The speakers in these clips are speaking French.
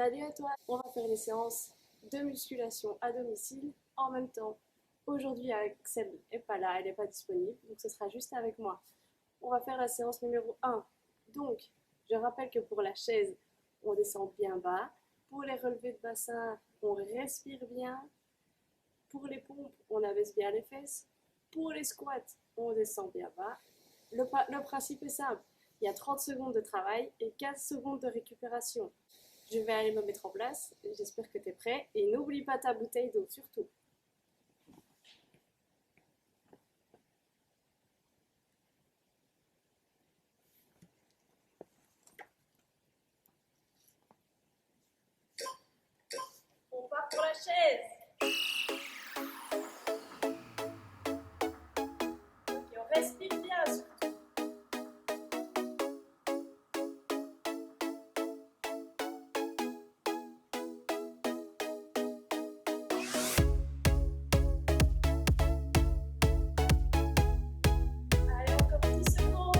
Salut à toi! On va faire des séances de musculation à domicile en même temps. Aujourd'hui, Axel n'est pas là, elle n'est pas disponible, donc ce sera juste avec moi. On va faire la séance numéro 1. Donc, je rappelle que pour la chaise, on descend bien bas. Pour les relevés de bassin, on respire bien. Pour les pompes, on abaisse bien les fesses. Pour les squats, on descend bien bas. Le principe est simple. Il y a 30 secondes de travail et 15 secondes de récupération. Je vais aller me mettre en place. J'espère que tu es prêt. Et n'oublie pas ta bouteille d'eau, surtout. On part pour la chaise. Ok, on respire bien, surtout. Allez, encore 10 secondes.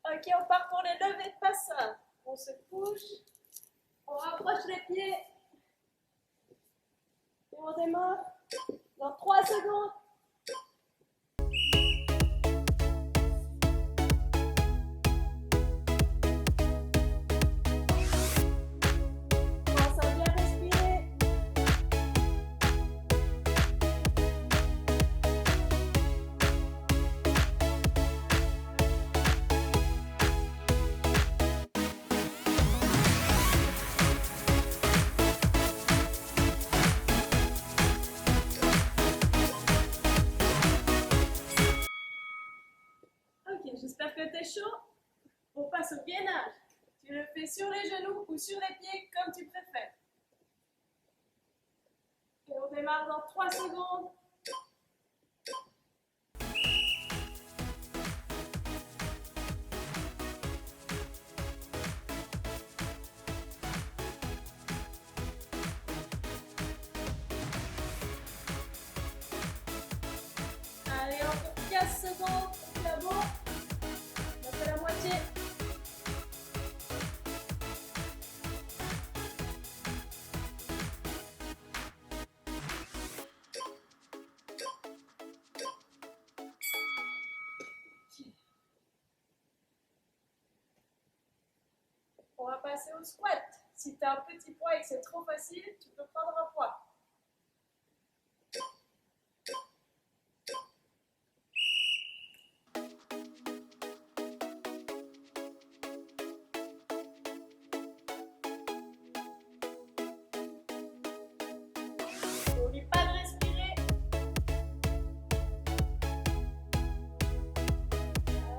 Ok, on part pour les levées de bassin. On se couche, on rapproche les pieds et on démarre dans 3 secondes. Pense à bien respirer. Ok, j'espère que tu es chaud. On passe au gainage. Tu le fais sur les genoux ou sur les pieds comme tu préfères. Et on démarre dans 3 secondes. Allez, encore 15 secondes. C'est bon. On fait la moitié. On va passer au squat. Si tu as un petit poids et que c'est trop facile, tu peux prendre un poids. N'oublie pas de respirer.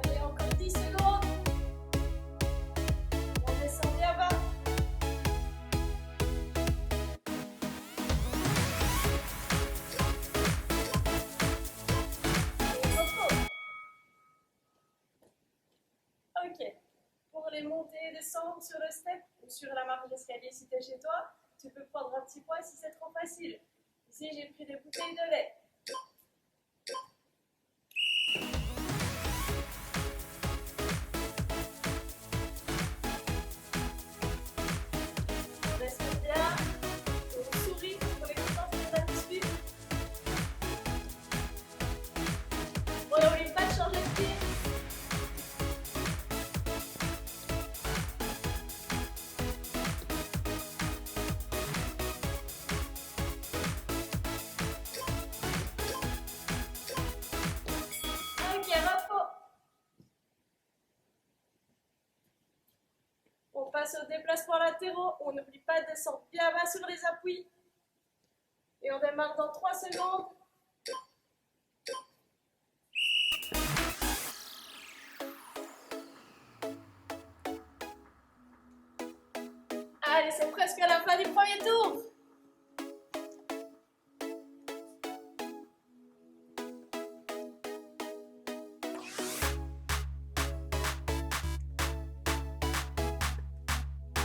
Allez, encore 10 secondes. On descend bien bas. Et repos. Ok. Pour les montées et descendre sur le step ou sur la marche d'escalier si tu es chez toi, tu peux prendre un petit poids si c'est trop facile. Ici, j'ai pris des bouteilles de lait. On respire bien. On sourit pour les contents de la suite. On n'oublie pas de changer de pied. Ok, repos. On passe aux déplacements latéraux. On n'oublie pas de descendre bien bas sur les appuis. Et on démarre dans 3 secondes. Allez, c'est presque la fin du premier tour.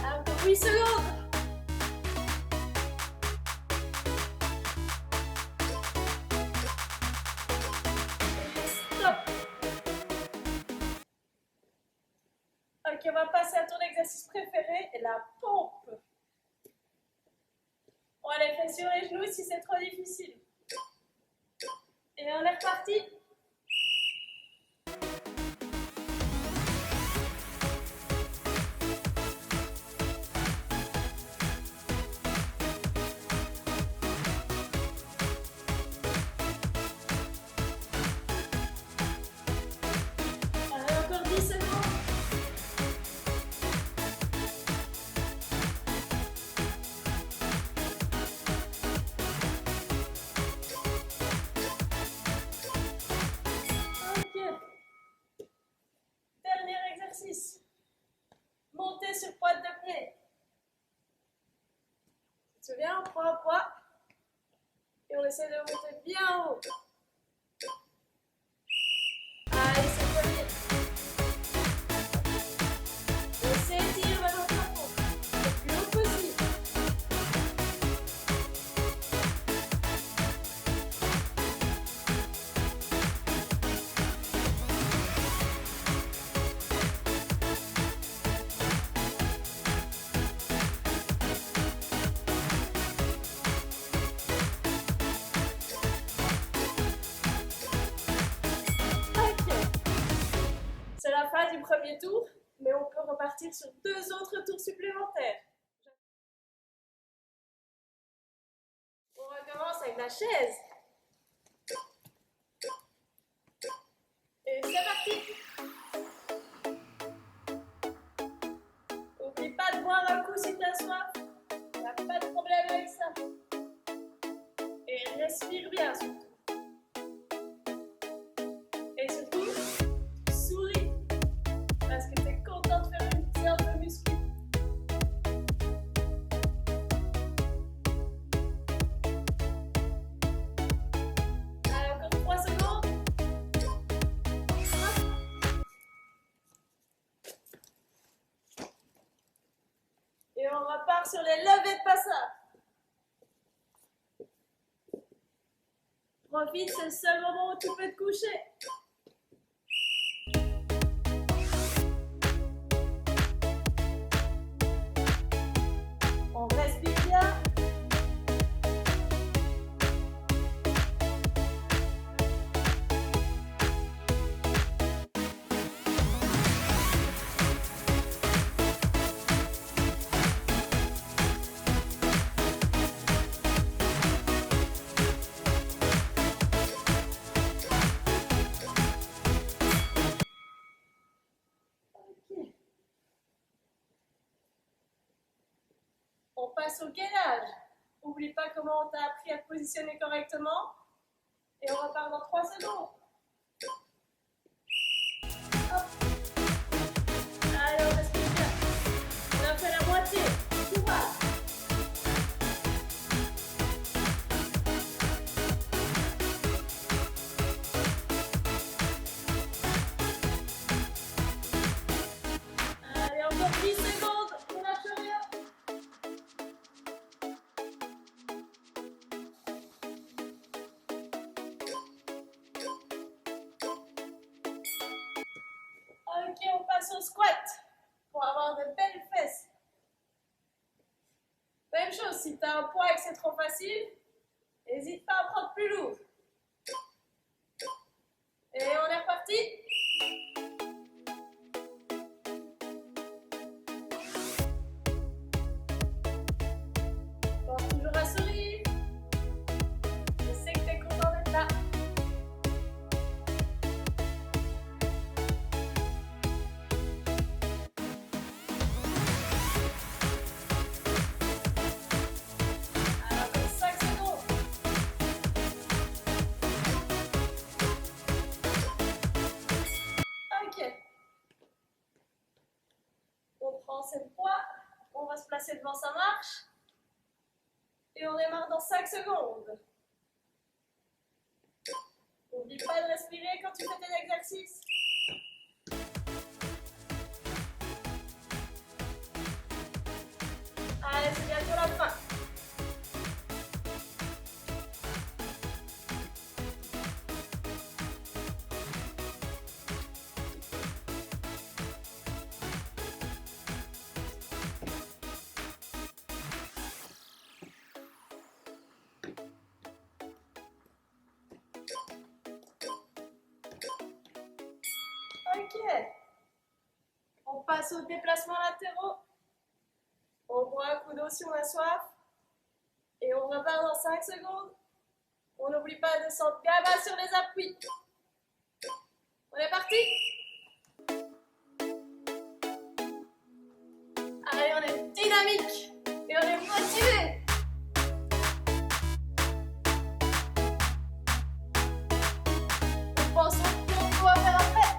Encore 8 secondes. va passer à ton exercice préféré, la pompe. On les fait sur les genoux si c'est trop difficile. Et on est reparti. Allez, encore 10 secondes. Dernier exercice. Monter sur pointe de pied. Tu te souviens, on prend un poids et on essaie de monter bien haut. Allez, c'est terminé. On s'étire vers le plafond. Le plus haut possible. C'est la fin du premier tour, mais on peut repartir sur 2 autres tours supplémentaires. On recommence avec la chaise. Et c'est parti. N'oublie pas de boire un coup si tu as soif. Il n'y a pas de problème avec ça. Et respire bien surtout. Et surtout, souris. Parce que tu es content de faire une séance de muscu. Allez, encore 3 secondes. Et on repart sur les levées de passage. Profite, c'est le seul moment où tu peux te coucher. On respire bien. Ok. On passe au gainage. N'oublie pas comment on t'a appris à te positionner correctement. Et on repart dans 3 secondes. Hop. Allez, on respire bien. On a fait la moitié. Courage. Allez, encore 10 secondes. On lâche rien. Ok, on passe au squat pour avoir de belles fesses. Même chose, si tu as un poids et que c'est trop facile, n'hésite pas à prendre plus lourd. Et on est reparti. Pense toujours à sourire. Je sais que tu es content d'être là. Alors, 5 secondes. Ok. On prend ses poids. On va se placer devant sa marche. Et on démarre dans 5 secondes. N'oublie pas de respirer quand tu fais tes exercices. Allez, c'est bientôt la fin. passe aux déplacements latéraux. On boit un coup d'eau si on a soif. Et on repart dans 5 secondes. On n'oublie pas de descendre bien bas sur les appuis. On est parti? Allez, on est dynamique et on est motivé. Nous pensons qu'on doit faire après.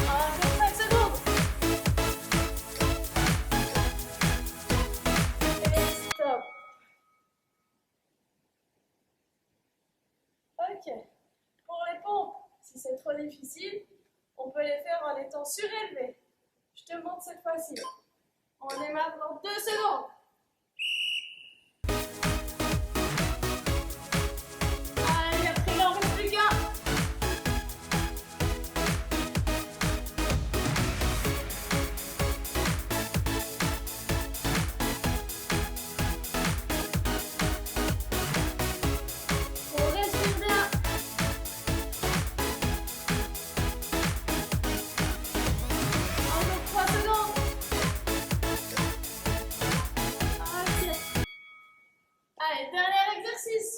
Encore 5 secondes. Et stop. Ok. Pour les pompes, si c'est trop difficile, on peut les faire en étant surélevé. Je te montre cette fois-ci. On démarre dans 2 secondes. Allez, après il en reste plus qu'un. On respire bien. Encore 3 secondes. Ok. Allez, dernier exercice.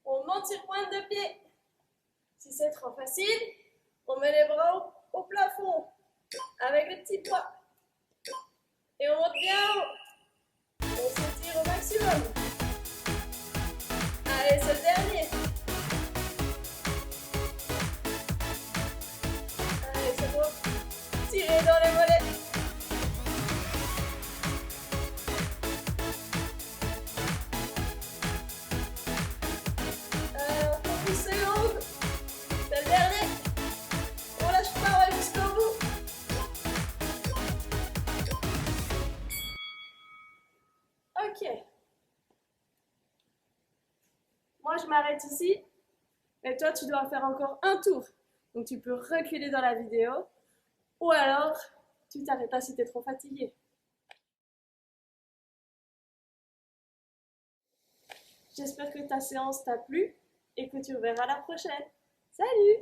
On monte sur pointe de pied. Si c'est trop facile, on met les bras au plafond avec les petits poids. Et on monte bien haut. On s'étire au maximum. Allez, c'est le dernier. Allez, c'est bon. Tirez dans les mollets. Encore 10 secondes. C'est le dernier. On lâche pas, on va jusqu'au bout. Ok. Moi, je m'arrête ici. Et toi, tu dois faire encore un tour. Donc, tu peux reculer dans la vidéo. Ou alors, tu t'arrêtes si tu es trop fatigué. J'espère que ta séance t'a plu et que tu reverras la prochaine. Salut!